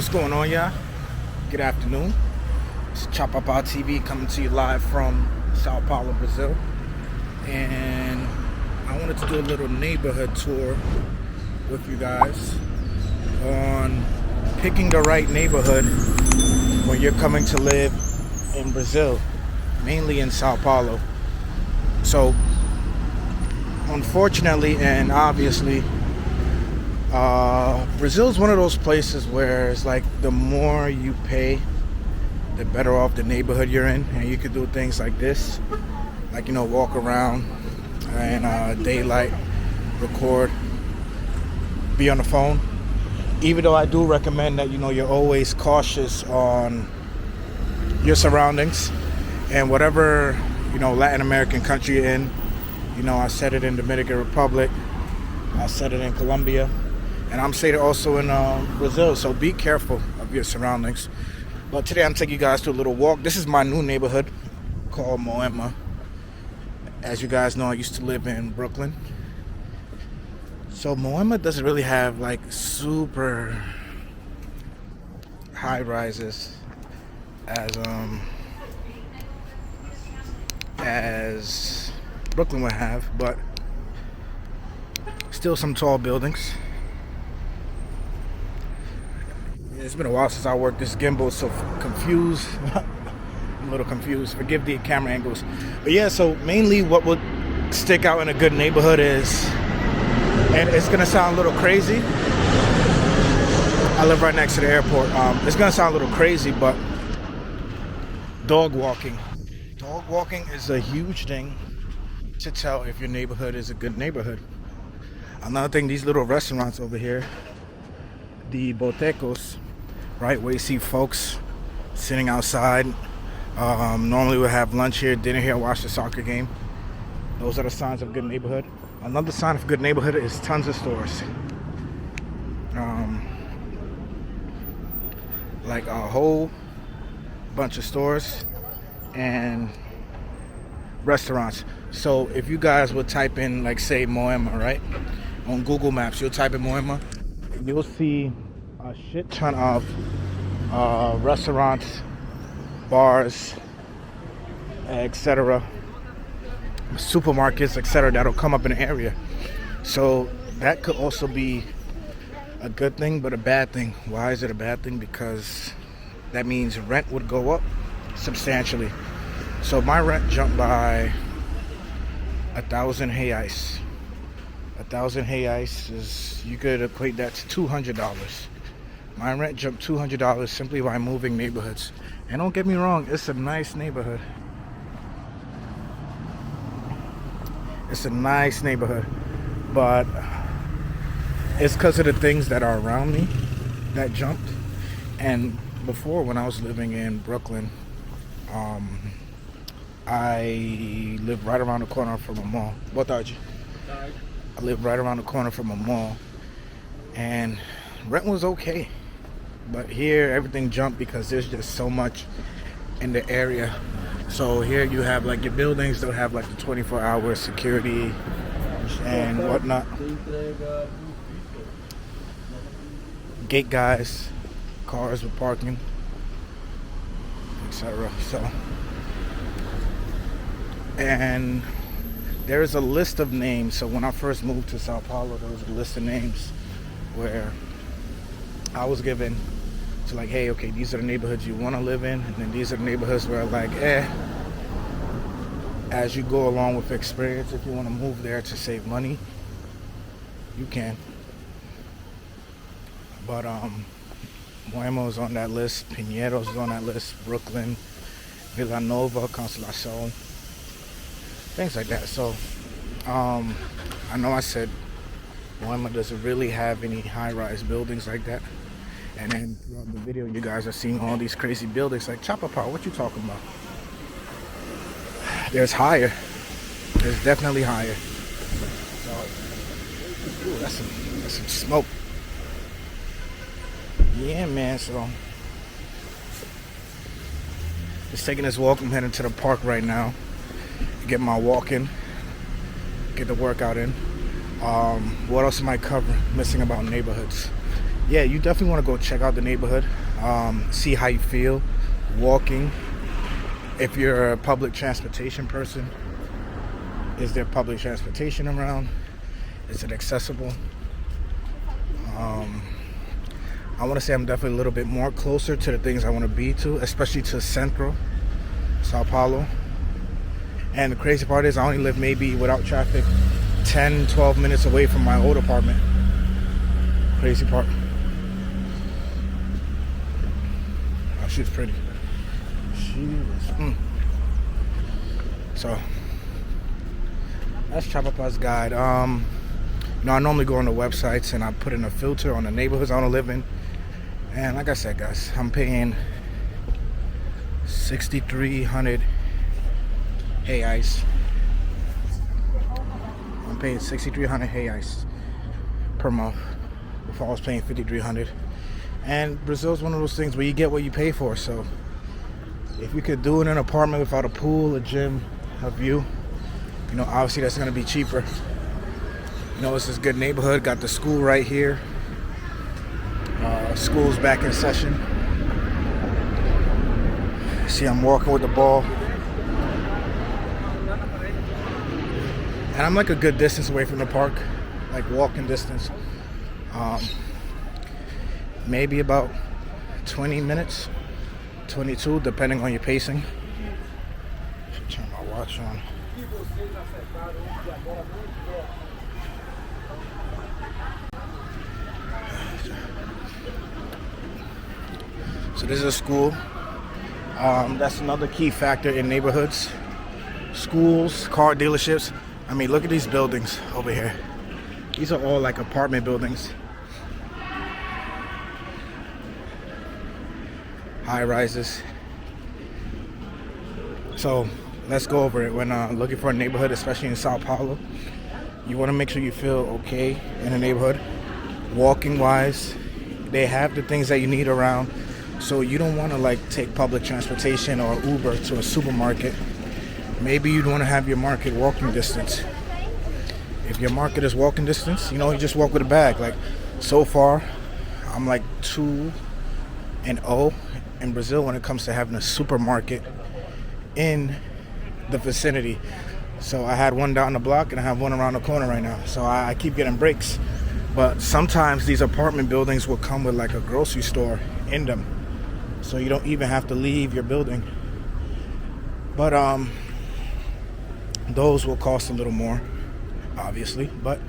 What's going on, y'all? Good afternoon. It's Chapapatv coming to you live from Sao Paulo, Brazil. And I wanted to do a little neighborhood tour with you guys on picking the right neighborhood when you're coming to live in Brazil, mainly in Sao Paulo. So, unfortunately and obviously, Brazil is one of those places where it's like the more you pay, the better off the neighborhood you're in, and you could do things like this, like walk around and daylight, record, be on the phone. Even though I do recommend that you're always cautious on your surroundings and whatever Latin American country you're in. I said it in Dominican Republic, I said it in Colombia. And I'm saying it also in Brazil, so be careful of your surroundings. But today I'm taking you guys to a little walk. This is my new neighborhood called Moema. As you guys know, I used to live in Brooklyn. So Moema doesn't really have like super high rises as Brooklyn would have, but still some tall buildings. It's been a while since I worked this gimbal, so confused. I'm a little confused. Forgive the camera angles. But yeah, so mainly what would stick out in a good neighborhood is, and it's gonna sound a little crazy. I live right next to the airport. It's gonna sound a little crazy, but dog walking. Dog walking is a huge thing to tell if your neighborhood is a good neighborhood. Another thing, these little restaurants over here, the botecos, right, where you see folks sitting outside. Normally we'll have lunch here, dinner here, watch the soccer game. Those are the signs of a good neighborhood. Another sign of a good neighborhood is tons of stores. Like a whole bunch of stores and restaurants. So if you guys would type in, like, say Moema, right, on Google Maps, you'll type in Moema, you'll see a shit ton of restaurants, bars, etc., supermarkets, etc., that'll come up in the area. So that could also be a good thing, but a bad thing. Why is it a bad thing? Because that means rent would go up substantially. So my rent jumped by 1,000 reais. 1,000 reais is, you could equate that to $200. My rent jumped $200 simply by moving neighborhoods. And don't get me wrong, it's a nice neighborhood. It's a nice neighborhood, but it's because of the things that are around me that jumped. And before, when I was living in Brooklyn, I lived right around the corner from a mall. Boa tarde. I lived right around the corner from a mall, and rent was okay. But here, everything jumped because there's just so much in the area. So here you have like your buildings, they'll have like the 24-hour security and whatnot. Gate guys, cars with parking, etc. So, and there's a list of names. So when I first moved to Sao Paulo, there was a list of names where I was given to, like, hey, okay, these are the neighborhoods you want to live in, and then these are the neighborhoods where, like, as you go along with experience, if you want to move there to save money, you can. But Moema is on that list, Pinheiros is on that list, Brooklyn, Vila Nova, Consultations, things like that. So I know I said Moema doesn't really have any high-rise buildings like that. And then throughout the video, you guys are seeing all these crazy buildings like Chapapau. What you talking about? There's higher. There's definitely higher. So, ooh, that's some smoke. Yeah, man. So, just taking this walk. I'm heading to the park right now. Get my walk in. Get the workout in. What else am I covering? Missing about neighborhoods. yeah, you definitely want to go check out the neighborhood, see how you feel walking. If you're a public transportation person, is there public transportation around? Is it accessible? I want to say I'm definitely a little bit more closer to the things I want to be to, especially to Central Sao Paulo. And the crazy part is I only live maybe without traffic 10-12 minutes away from my old apartment. Crazy part. Oh, she's pretty. She is. So that's Chapapa's guide. You know, I normally go on the websites and I put in a filter on the neighborhoods I want to live in. And like I said, guys, I'm paying 6,300 reais. I'm paying 6,300 reais per month. Before I was paying 5,300. And Brazil's one of those things where you get what you pay for. So if we could do it in an apartment without a pool, a gym, a view, you know, obviously that's going to be cheaper. You know, it's this good neighborhood. Got the school right here. School's back in session. See, I'm walking with the ball. And I'm like a good distance away from the park. Like walking distance. Maybe about 20 minutes. 22, depending on your pacing. Turn my watch on. So this is a school. That's another key factor in neighborhoods. Schools, car dealerships. I mean, look at these buildings over here. These are all like apartment buildings. High rises. So let's go over it. When looking for a neighborhood, especially in Sao Paulo, you want to make sure you feel okay in a neighborhood. Walking wise, they have the things that you need around. So you don't want to like take public transportation or Uber to a supermarket. Maybe you'd want to have your market walking distance. If your market is walking distance, you know, you just walk with a bag. Like so far, I'm like 2-0 in Brazil when it comes to having a supermarket in the vicinity. So I had one down the block and I have one around the corner right now. So I keep getting breaks. But sometimes these apartment buildings will come with like a grocery store in them. So you don't even have to leave your building. But those will cost a little more, obviously. But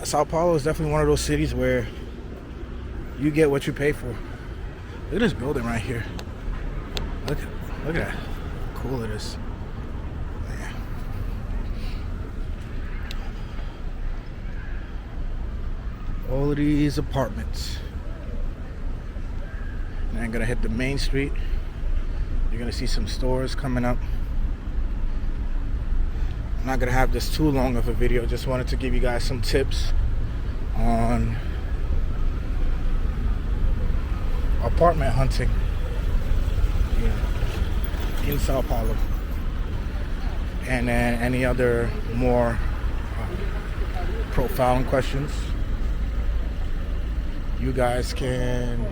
Sao Paulo is definitely one of those cities where you get what you pay for. Look at this building right here. Look at that. How cool it is. Man. All of these apartments. And I'm gonna hit the main street. You're gonna see some stores coming up. I'm not gonna have this too long of a video. Just wanted to give you guys some tips on apartment hunting in Sao Paulo. And then any other more profound questions, you guys can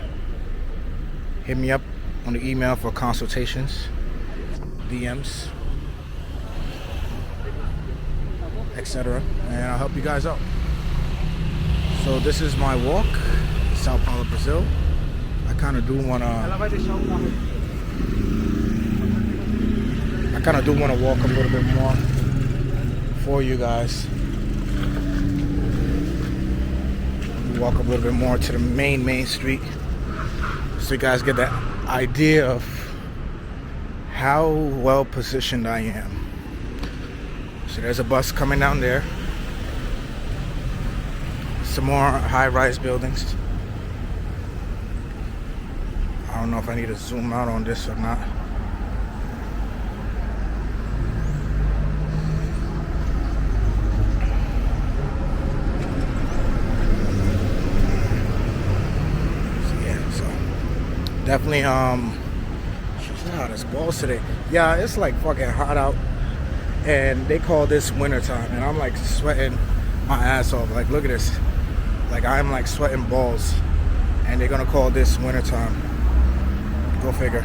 hit me up on the email for consultations, DMs, etc. And I'll help you guys out. So this is my walk, Sao Paulo, Brazil. I kind of do want to walk a little bit more for you guys. Walk a little bit more to the main street, so you guys get that idea of how well positioned I am. So there's a bus coming down there. Some more high-rise buildings. I don't know if I need to zoom out on this or not. Definitely, she's hot as balls today. Yeah, it's like fucking hot out, and they call this winter time, and I'm like sweating my ass off. Like, look at this. Like, I'm like sweating balls. and they're gonna call this wintertime. Go figure.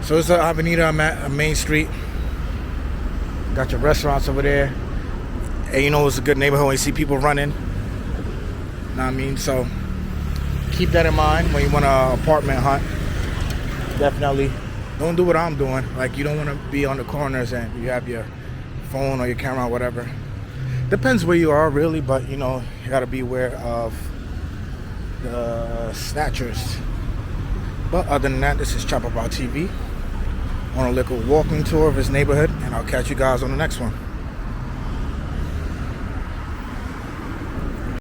So it's Avenida Main Street. Got your restaurants over there. And you know it's a good neighborhood when you see people running. Know what I mean? So keep that in mind when you want an apartment hunt. Definitely don't do what I'm doing. Like, you don't want to be on the corners and you have your phone or your camera or whatever. Depends where you are really, but you know, you gotta be aware of the snatchers. But other than that, this is ChapapatV on a little walking tour of his neighborhood, and I'll catch you guys on the next one.